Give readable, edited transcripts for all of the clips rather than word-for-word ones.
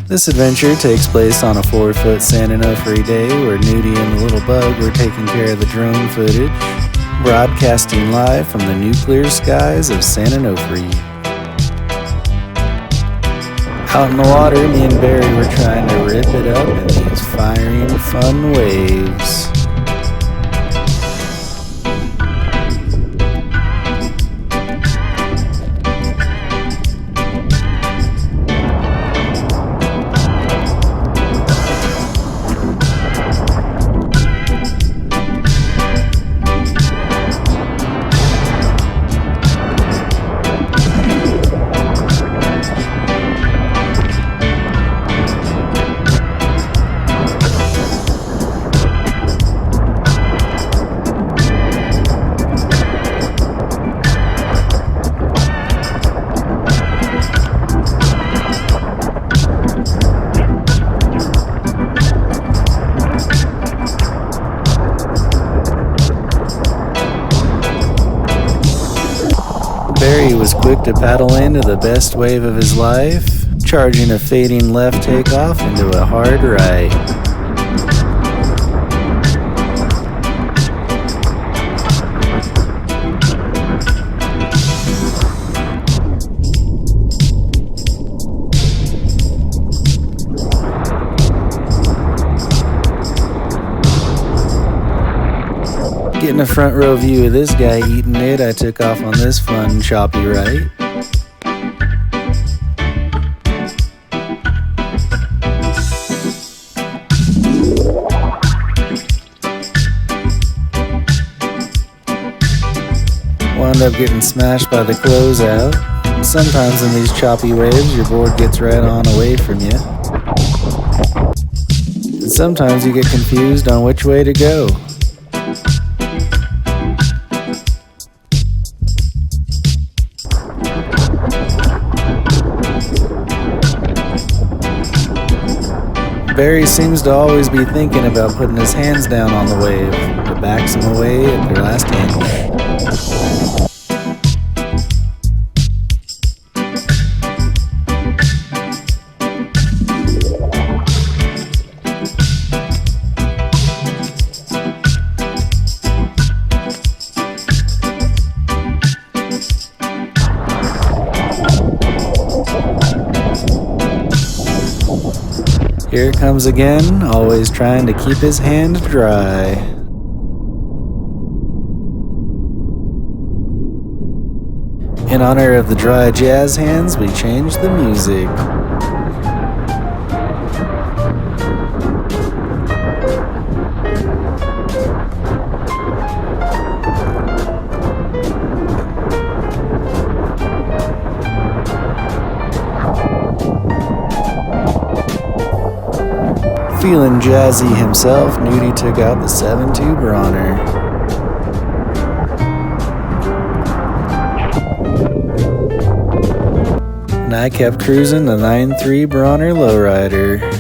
This adventure takes place on a 4-foot San Onofre day where Nudie and the little bug were taking care of the drone footage, broadcasting live from the nuclear skies of San Onofre. Out in the water, me and Barry were trying to rip it up in these firing fun waves. Barry was quick to paddle into the best wave of his life, charging a fading left takeoff into a hard right. Getting a front row view of this guy eating it, I took off on this fun choppy right. Wound up getting smashed by the closeout. Sometimes in these choppy waves, your board gets right on away from you. And sometimes you get confused on which way to go. Barry seems to always be thinking about putting his hands down on the wave, but backs him away at their last angle. Here it comes again, always trying to keep his hand dry. In honor of the dry jazz hands, we changed the music. Feeling jazzy himself, Nudie took out the 7.2 Bronner. And I kept cruising the 9.3 Bronner lowrider.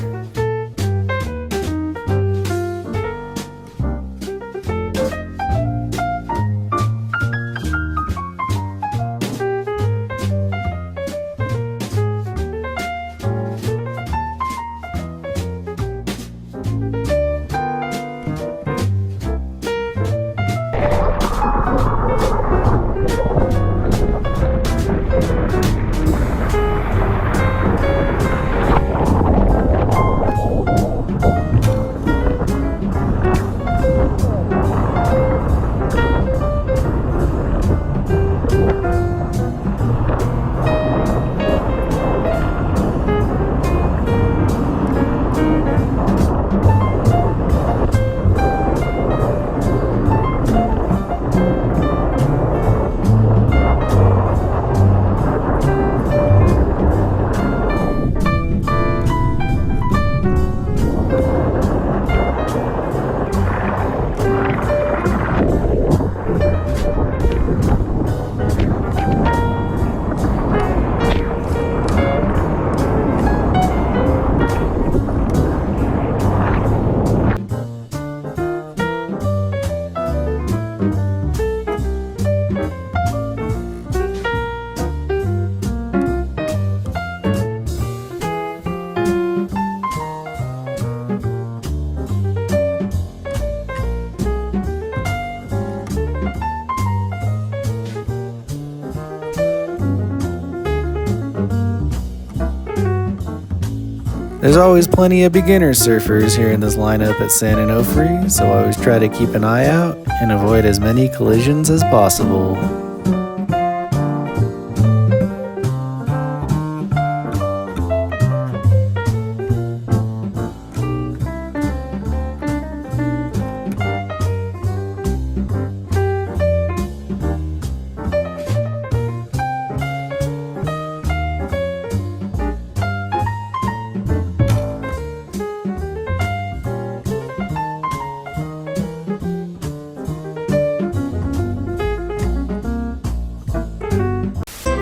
There's always plenty of beginner surfers here in this lineup at San Onofre, so I always try to keep an eye out and avoid as many collisions as possible.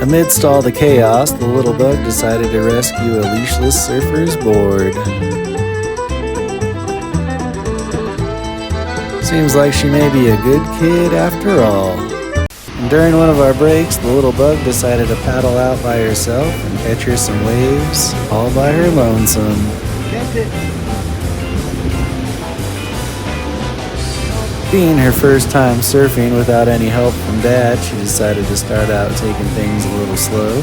Amidst all the chaos, the little bug decided to rescue a leashless surfer's board. Seems like she may be a good kid after all. And during one of our breaks, the little bug decided to paddle out by herself and catch her some waves, all by her lonesome. Catch it. Being her first time surfing without any help from Dad, she decided to start out taking things a little slow.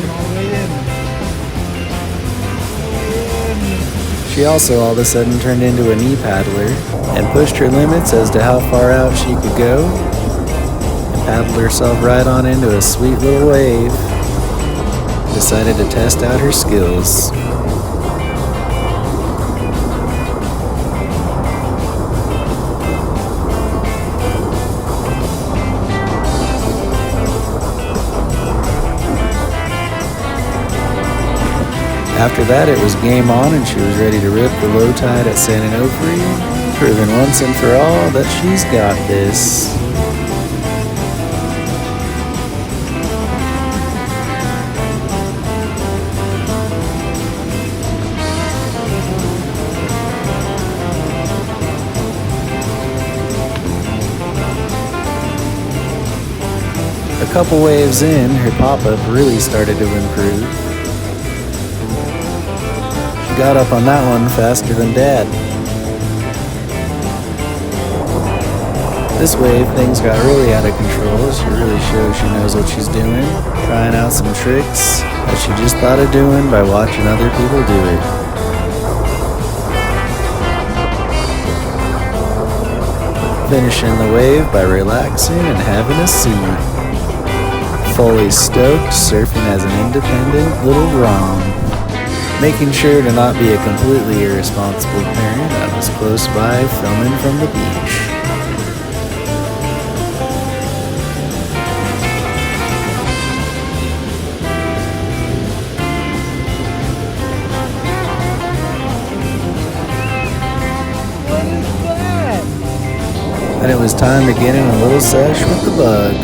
She also all of a sudden turned into a knee paddler and pushed her limits as to how far out she could go, and paddled herself right on into a sweet little wave. Decided to test out her skills. After that, it was game on and she was ready to rip the low tide at San Onofre, proving once and for all that she's got this. A couple waves in, her pop-up really started to improve. Got up on that one faster than Dad. This wave, things got really out of control. She really shows she knows what she's doing, trying out some tricks that she just thought of doing by watching other people do it. Finishing the wave by relaxing and having a seat. Fully stoked, surfing as an independent little Rom. Making sure to not be a completely irresponsible parent, I was close by filming from the beach. What is that? And it was time to get in a little sesh with the bug,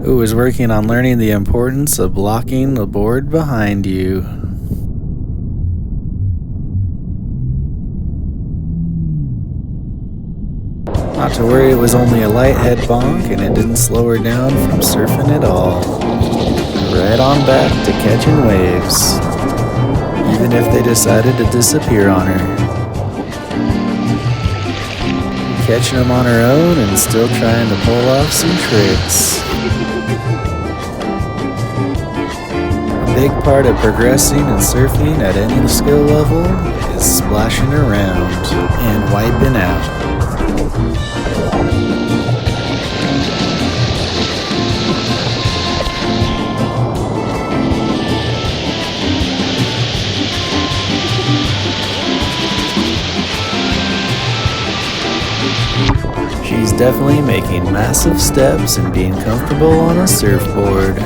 who was working on learning the importance of blocking the board behind you. Not to worry, it was only a light head bonk and it didn't slow her down from surfing at all. Right on back to catching waves, even if they decided to disappear on her. Catching them on her own and still trying to pull off some tricks. A big part of progressing and surfing at any skill level is splashing around and wiping out. She's definitely making massive steps in being comfortable on a surfboard,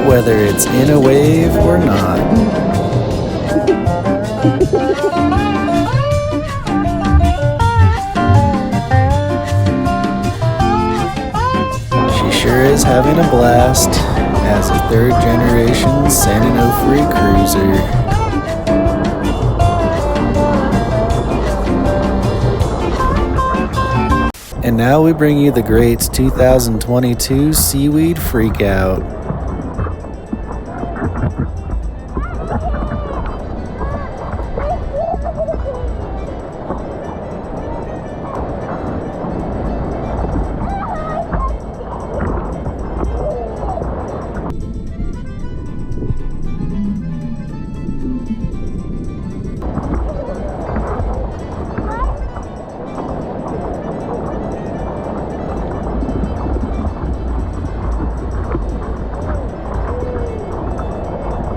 whether it's in a wave or not. She sure is having a blast as a third-generation San Onofre cruiser. And now we bring you the great 2022 Seaweed Freakout.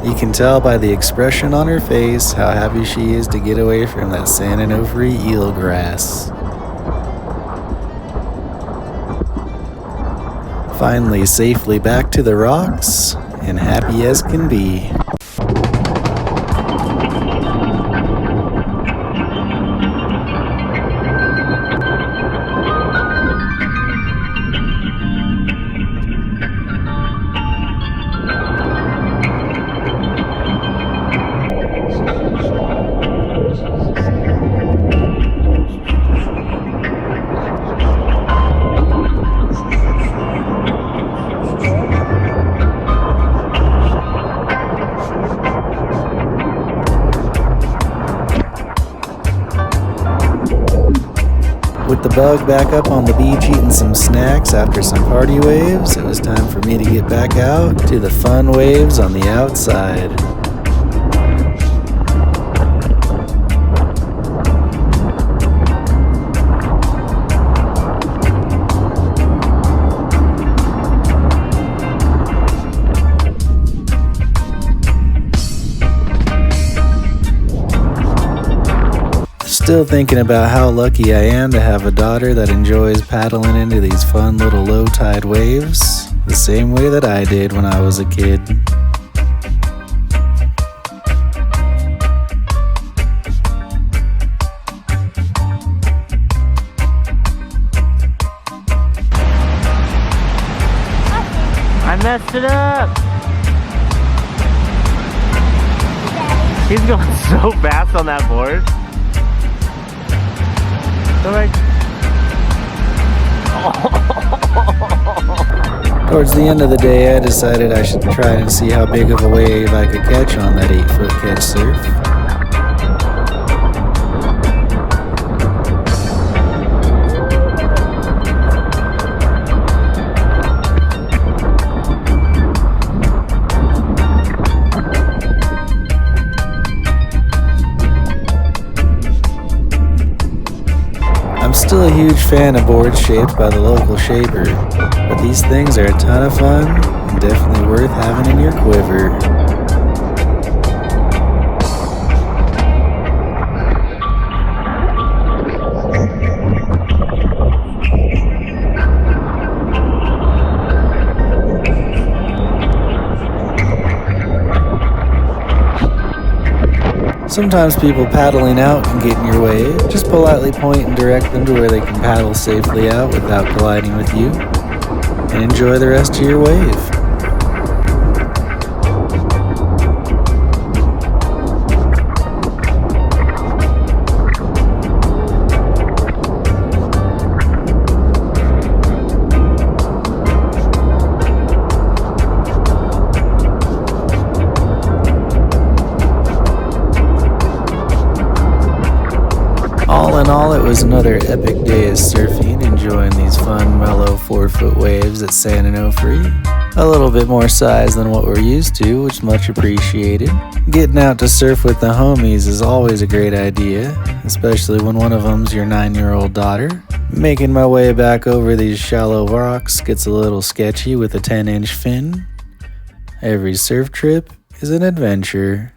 You can tell by the expression on her face how happy she is to get away from that San Onofre eelgrass. Finally safely back to the rocks, and happy as can be. With the bug back up on the beach eating some snacks after some party waves, it was time for me to get back out to the fun waves on the outside. Still thinking about how lucky I am to have a daughter that enjoys paddling into these fun little low tide waves, the same way that I did when I was a kid. I messed it up. He's going so fast on that board. Towards the end of the day, I decided I should try and see how big of a wave I could catch on that 8-foot catch surf. I'm still a huge fan of boards shaped by the local shaper, but these things are a ton of fun and definitely worth having in your quiver. Sometimes people paddling out can get in your way. Just politely point and direct them to where they can paddle safely out without colliding with you, and enjoy the rest of your wave. All in all, it was another epic day of surfing, enjoying these fun, mellow 4-foot waves at San Onofre. A little bit more size than what we're used to, which is much appreciated. Getting out to surf with the homies is always a great idea, especially when one of them's your 9-year-old daughter. Making my way back over these shallow rocks gets a little sketchy with a 10-inch fin. Every surf trip is an adventure.